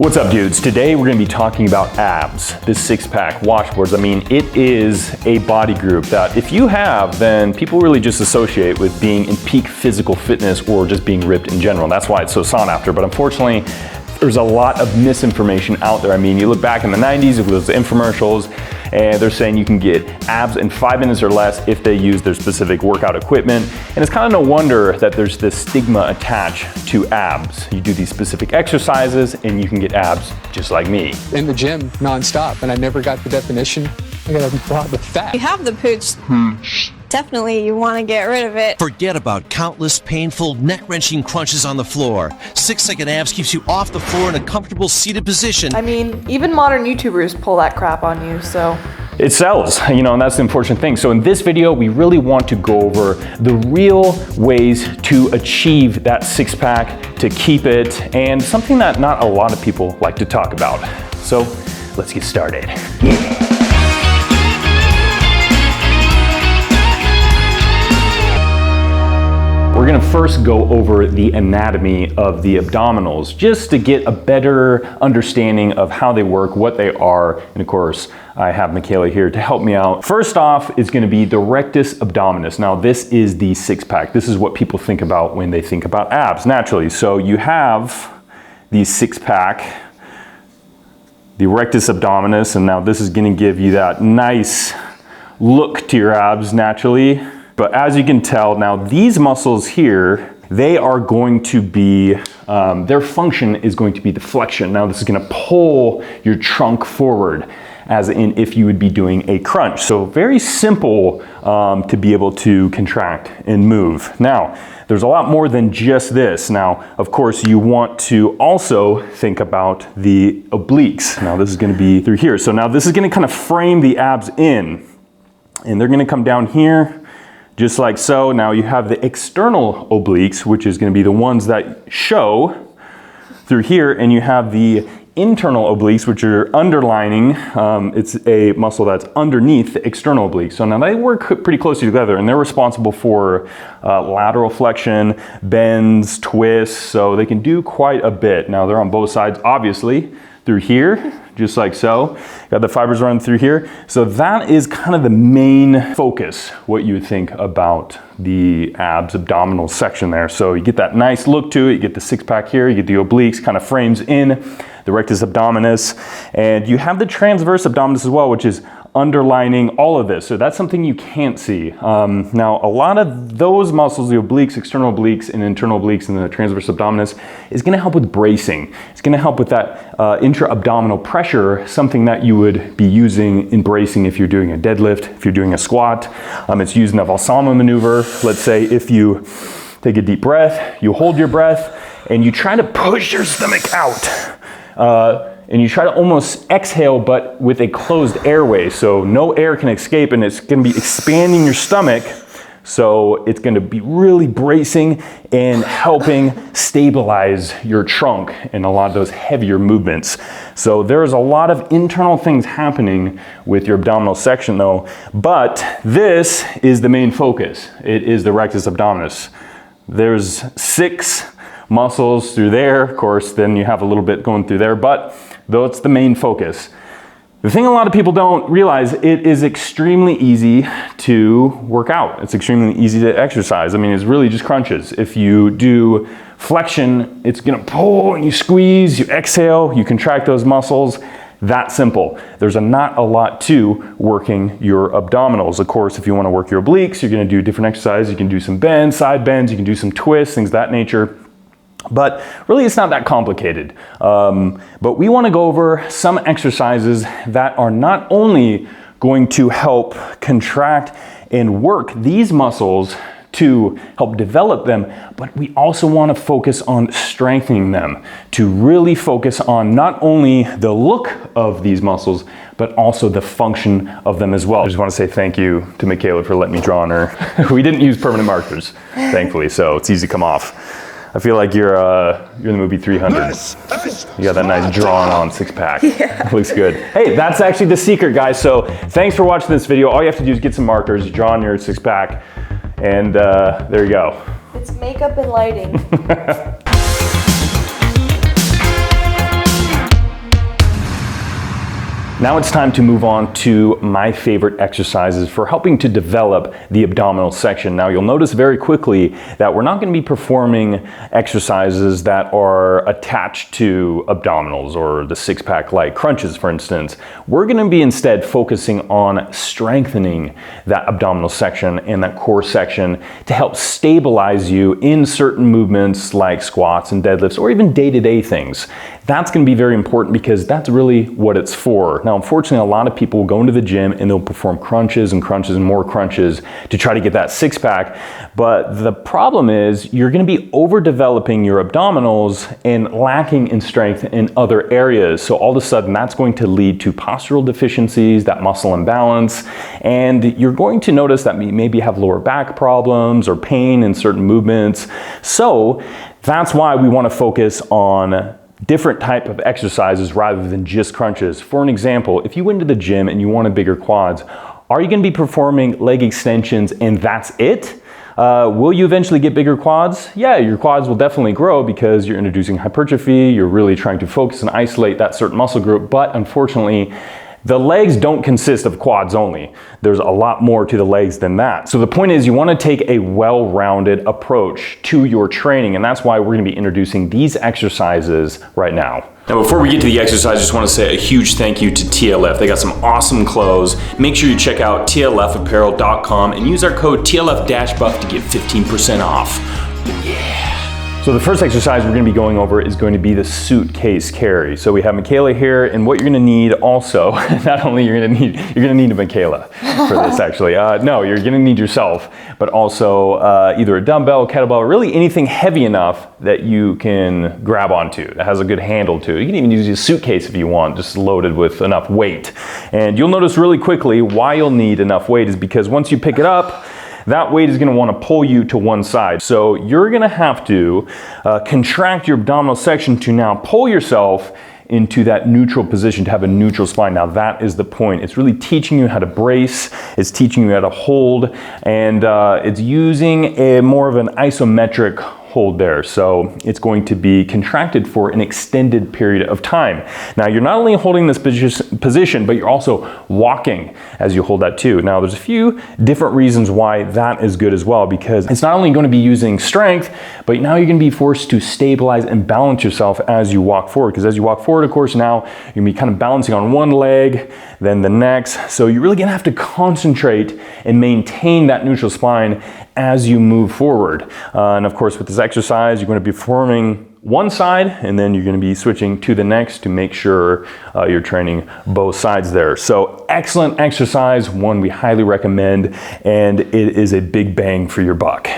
What's up, dudes? Today we're going to be talking about abs, this six-pack, washboards. I mean, it is a body group that if you have, then people really just associate with being in peak physical fitness or just being ripped in general. That's why it's so sought after. But unfortunately, there's a lot of misinformation out there. I mean, you look back in the 90s, it was infomercials, and they're saying you can get abs in 5 minutes or less if they use their specific workout equipment. And it's kind of no wonder that there's this stigma attached to abs. You do these specific exercises and you can get abs just like me. In the gym nonstop, and I never got the definition. I got a lot of fat. You have the pooch. Definitely you want to get rid of it. Forget about countless painful, neck-wrenching crunches on the floor. 6-second abs keeps you off the floor in a comfortable seated position. I mean, even modern YouTubers pull that crap on you, so. It sells, you know, and that's the unfortunate thing. So in this video, we really want to go over the real ways to achieve that six-pack, to keep it, and something that not a lot of people like to talk about. So let's get started. We're gonna first go over the anatomy of the abdominals, just to get a better understanding of how they work, what they are, and of course, I have Michaela here to help me out. First off is gonna be the rectus abdominis. Now this is the six-pack. This is what people think about when they think about abs, naturally. So you have the six-pack, the rectus abdominis, and now this is gonna give you that nice look to your abs naturally. But as you can tell, now these muscles here, they are going to be, their function is going to be the flexion. Now this is gonna pull your trunk forward, as in if you would be doing a crunch. So very simple to be able to contract and move. Now, there's a lot more than just this. Now, of course, you want to also think about the obliques. Now this is gonna be through here. So now this is gonna kind of frame the abs in, and they're gonna come down here, just like so. Now you have the external obliques, which is going to be the ones that show through here, and you have the internal obliques, which are underlining. It's a muscle that's underneath the external obliques. So now they work pretty closely together, and they're responsible for lateral flexion, bends, twists, so they can do quite a bit. Now they're on both sides, obviously, through here, just like so. Got the fibers running through here. So that is kind of the main focus, what you would think about the abs abdominal section there. So you get that nice look to it, you get the six-pack here, you get the obliques, kind of frames in the rectus abdominis, and you have the transverse abdominis as well, which is underlining all of this. So that's something you can't see. Now, a lot of those muscles, the obliques, external obliques, and internal obliques, and the transverse abdominis, is gonna help with bracing. It's gonna help with that intra-abdominal pressure, something that you would be using in bracing if you're doing a deadlift, if you're doing a squat. It's used in the Valsalva maneuver. Let's say if you take a deep breath, you hold your breath, and you try to push your stomach out. And you try to almost exhale, but with a closed airway. So no air can escape, and it's gonna be expanding your stomach. So it's gonna be really bracing and helping stabilize your trunk in a lot of those heavier movements. So there's a lot of internal things happening with your abdominal section though, but this is the main focus. It is the rectus abdominis. There's 6 muscles through there, of course, then you have a little bit going through there, but though it's the main focus. The thing a lot of people don't realize, it is extremely easy to work out. It's extremely easy to exercise. I mean, it's really just crunches. If you do flexion, it's gonna pull and you squeeze, you exhale, you contract those muscles. That simple. There's not a lot to working your abdominals. Of course, if you wanna work your obliques, you're gonna do different exercises. You can do some bends, side bends, you can do some twists, things of that nature. But really it's not that complicated. But we want to go over some exercises that are not only going to help contract and work these muscles to help develop them, but we also want to focus on strengthening them, to really focus on not only the look of these muscles, but also the function of them as well. I just want to say thank you to Michaela for letting me draw on her. We didn't use permanent markers, thankfully, so it's easy to come off. I feel like you're in the movie 300. You got that nice drawn on six-pack. Yeah. Looks good. Hey, that's actually the secret, guys. So thanks for watching this video. All you have to do is get some markers, draw on your six-pack, and there you go. It's makeup and lighting. Now it's time to move on to my favorite exercises for helping to develop the abdominal section. Now you'll notice very quickly that we're not going to be performing exercises that are attached to abdominals or the six-pack like crunches, for instance. We're going to be instead focusing on strengthening that abdominal section and that core section to help stabilize you in certain movements like squats and deadlifts or even day-to-day things. That's going to be very important because that's really what it's for. Now, unfortunately, a lot of people will go into the gym and they'll perform crunches and crunches and more crunches to try to get that six-pack. But the problem is you're going to be overdeveloping your abdominals and lacking in strength in other areas. So all of a sudden, that's going to lead to postural deficiencies, that muscle imbalance, and you're going to notice that you maybe have lower back problems or pain in certain movements. So that's why we want to focus on different type of exercises rather than just crunches. For an example, if you went to the gym and you wanted bigger quads, are you going to be performing leg extensions and that's it? Will you eventually get bigger quads? Yeah, your quads will definitely grow because you're introducing hypertrophy, you're really trying to focus and isolate that certain muscle group, but unfortunately, the legs don't consist of quads only. There's a lot more to the legs than that. So the point is you want to take a well-rounded approach to your training, and that's why we're going to be introducing these exercises right now. Now, before we get to the exercise, I just want to say a huge thank you to TLF. They got some awesome clothes. Make sure you check out tlfapparel.com and use our code TLF-buff to get 15% off. Yeah. So the first exercise we're going to be going over is going to be the suitcase carry. So we have Michaela here, and what you're going to need also, not only you're going to need Michaela for this actually. No, you're going to need yourself, but also either a dumbbell, kettlebell, really anything heavy enough that you can grab onto, that has a good handle to it. You can even use a suitcase if you want, just loaded with enough weight. And you'll notice really quickly why you'll need enough weight is because once you pick it up, that weight is going to want to pull you to one side. So you're going to have to contract your abdominal section to now pull yourself into that neutral position, to have a neutral spine. Now that is the point. It's really teaching you how to brace, it's teaching you how to hold, and it's using more of an isometric hold there. So it's going to be contracted for an extended period of time. Now you're not only holding this position, but you're also walking as you hold that too. Now there's a few different reasons why that is good as well, because it's not only going to be using strength, but now you're going to be forced to stabilize and balance yourself as you walk forward. Because as you walk forward, of course, now you're going to be kind of balancing on one leg, then the next. So you're really going to have to concentrate and maintain that neutral spine as you move forward. And of course, with this exercise, you're going to be performing one side and then you're going to be switching to the next to make sure you're training both sides there. So excellent exercise, one we highly recommend, and it is a big bang for your buck.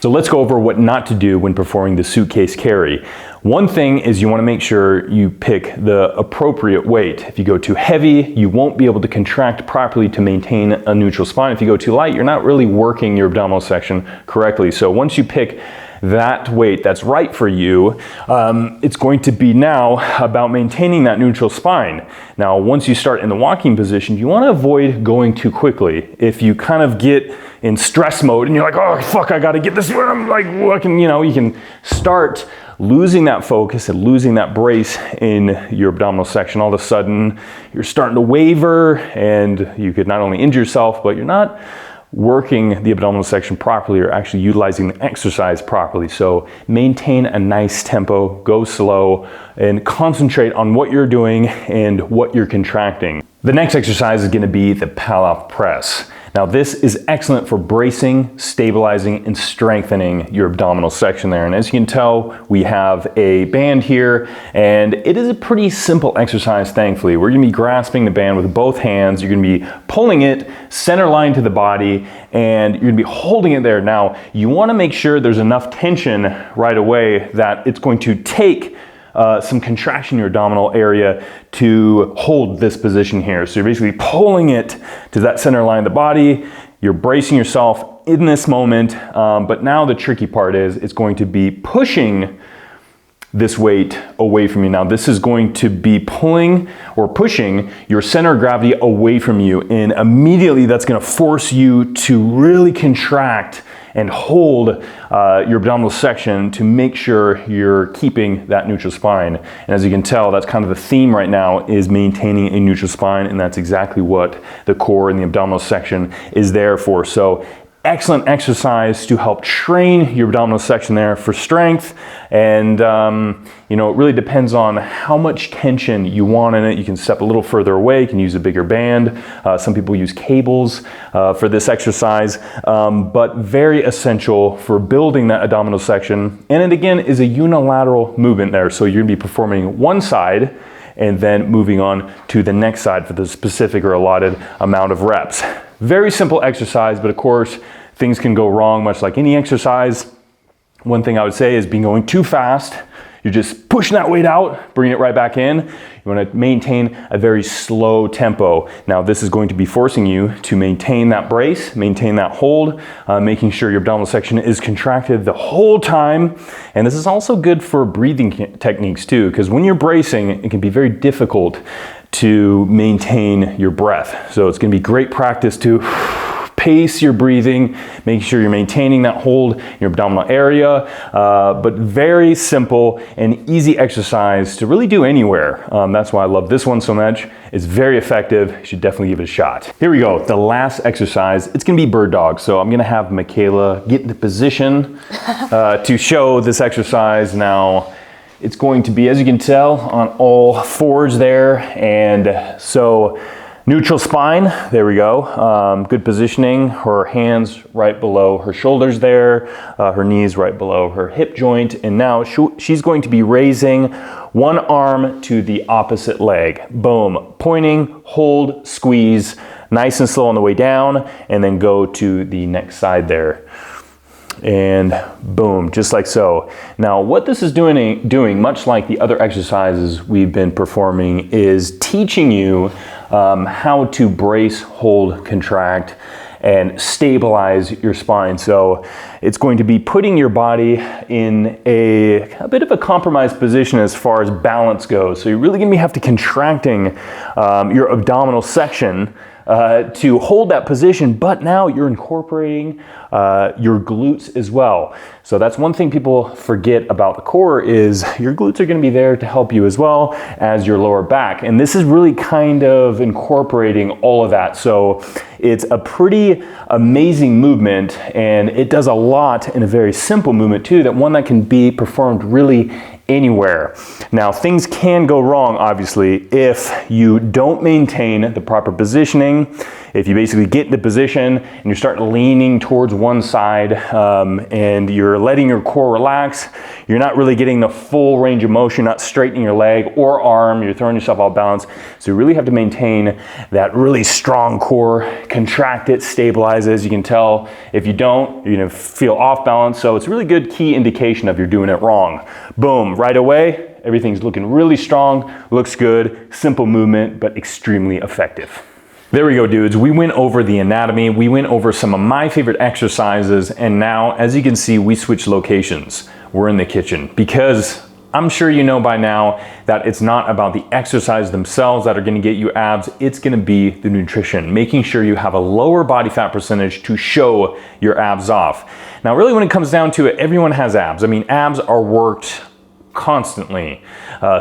So let's go over what not to do when performing the suitcase carry. One thing is you want to make sure you pick the appropriate weight. If you go too heavy, you won't be able to contract properly to maintain a neutral spine. If you go too light, you're not really working your abdominal section correctly. So once you pick that weight that's right for you, it's going to be now about maintaining that neutral spine. Now, once you start in the walking position, you want to avoid going too quickly. If you kind of get in stress mode and you're like, oh fuck, I gotta get this where I'm like working, you can start losing that focus and losing that brace in your abdominal section. All of a sudden, you're starting to waver and you could not only injure yourself, but you're not working the abdominal section properly or actually utilizing the exercise properly. So maintain a nice tempo, go slow, and concentrate on what you're doing and what you're contracting. The next exercise is going to be the PALLOF press. Now this is excellent for bracing, stabilizing, and strengthening your abdominal section there. And as you can tell, we have a band here, and it is a pretty simple exercise, thankfully. We're gonna be grasping the band with both hands. You're gonna be pulling it center line to the body, and you're gonna be holding it there. Now, you wanna make sure there's enough tension right away that it's going to take some contraction in your abdominal area to hold this position here. So you're basically pulling it to that center line of the body. You're bracing yourself in this moment, but now the tricky part is it's going to be pushing this weight away from you. Now this is going to be pulling or pushing your center of gravity away from you, and immediately that's going to force you to really contract and hold your abdominal section to make sure you're keeping that neutral spine. And as you can tell, that's kind of the theme right now, is maintaining a neutral spine, and that's exactly what the core and the abdominal section is there for. So excellent exercise to help train your abdominal section there for strength. And you know, it really depends on how much tension you want in it. You can step a little further away, you can use a bigger band. Some people use cables for this exercise, but very essential for building that abdominal section. And it again is a unilateral movement there. So you're gonna be performing one side and then moving on to the next side for the specific or allotted amount of reps. Very simple exercise, but of course, things can go wrong, much like any exercise. One thing I would say is being going too fast. You're just pushing that weight out, bringing it right back in. You want to maintain a very slow tempo. Now, this is going to be forcing you to maintain that brace, maintain that hold, making sure your abdominal section is contracted the whole time. And this is also good for breathing techniques too, because when you're bracing, it can be very difficult to maintain your breath. So it's going to be great practice to pace your breathing, make sure you're maintaining that hold in your abdominal area, but very simple and easy exercise to really do anywhere. That's why I love this one so much. It's very effective. You should definitely give it a shot. Here we go, the last exercise. It's gonna be bird dog. So I'm gonna have Michaela get into position to show this exercise. Now, it's going to be, as you can tell, on all fours there. And so neutral spine, there we go. Good positioning, her hands right below her shoulders there, her knees right below her hip joint. And now she's going to be raising one arm to the opposite leg. Boom, pointing, hold, squeeze, nice and slow on the way down, and then go to the next side there. And boom, just like so. Now, what this is doing, much like the other exercises we've been performing, is teaching you how to brace, hold, contract, and stabilize your spine. So it's going to be putting your body in a bit of a compromised position as far as balance goes. So you're really gonna have to contracting your abdominal section to hold that position, but now you're incorporating your glutes as well. So that's one thing people forget about the core, is your glutes are going to be there to help you as well as your lower back. And this is really kind of incorporating all of that. So it's a pretty amazing movement, and it does a lot in a very simple movement too, that one that can be performed really anywhere. Now, things can go wrong, obviously, if you don't maintain the proper positioning. If you basically get into position and you start leaning towards one side and you're letting your core relax, you're not really getting the full range of motion, not straightening your leg or arm, you're throwing yourself off balance. So you really have to maintain that really strong core, contract it, stabilize it. As you can tell, if you don't, you're gonna feel off balance. So it's a really good key indication of you're doing it wrong. Boom, right away, everything's looking really strong, looks good, simple movement, but extremely effective. There we go, dudes. We went over the anatomy, we went over some of my favorite exercises, and now, as you can see, we switched locations. We're in the kitchen, because I'm sure you know by now that it's not about the exercise themselves that are gonna get you abs, it's gonna be the nutrition, making sure you have a lower body fat percentage to show your abs off. Now, really, when it comes down to it, everyone has abs. I mean, abs are worked constantly,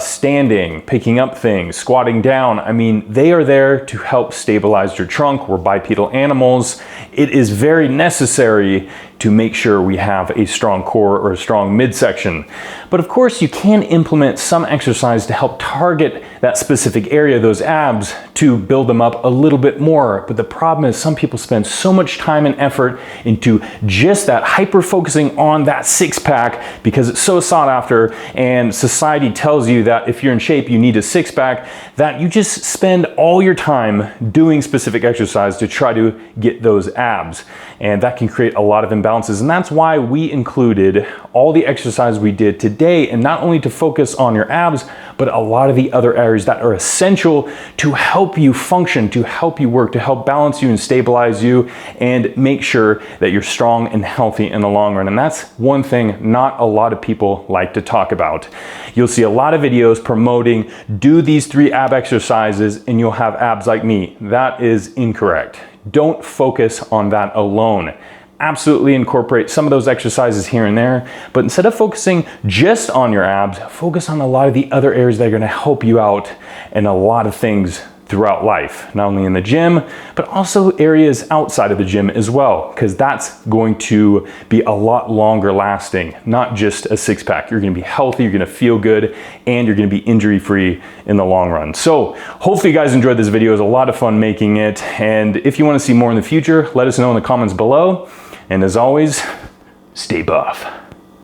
standing, picking up things, squatting down. I mean, they are there to help stabilize your trunk. We're bipedal animals. It is very necessary to make sure we have a strong core or a strong midsection. But of course, you can implement some exercise to help target that specific area, those abs, to build them up a little bit more. But the problem is some people spend so much time and effort into just that, hyper focusing on that six pack because it's so sought after, and society tells you that if you're in shape, you need a six pack, that you just spend all your time doing specific exercise to try to get those abs. And that can create a lot of imbalances. And that's why we included all the exercise we did today, and not only to focus on your abs, but a lot of the other areas that are essential to help you function, to help you work, to help balance you and stabilize you, and make sure that you're strong and healthy in the long run. And that's one thing not a lot of people like to talk about. You'll see a lot of videos promoting, do these 3 ab exercises and you'll have abs like me. That is incorrect. Don't focus on that alone. absolutely incorporate some of those exercises here and there, but instead of focusing just on your abs, focus on a lot of the other areas that are gonna help you out in a lot of things throughout life, not only in the gym, but also areas outside of the gym as well, because that's going to be a lot longer lasting, not just a six pack. You're gonna be healthy, you're gonna feel good, and you're gonna be injury free in the long run. So hopefully you guys enjoyed this video. It was a lot of fun making it. And if you wanna see more in the future, let us know in the comments below. And as always, stay buff.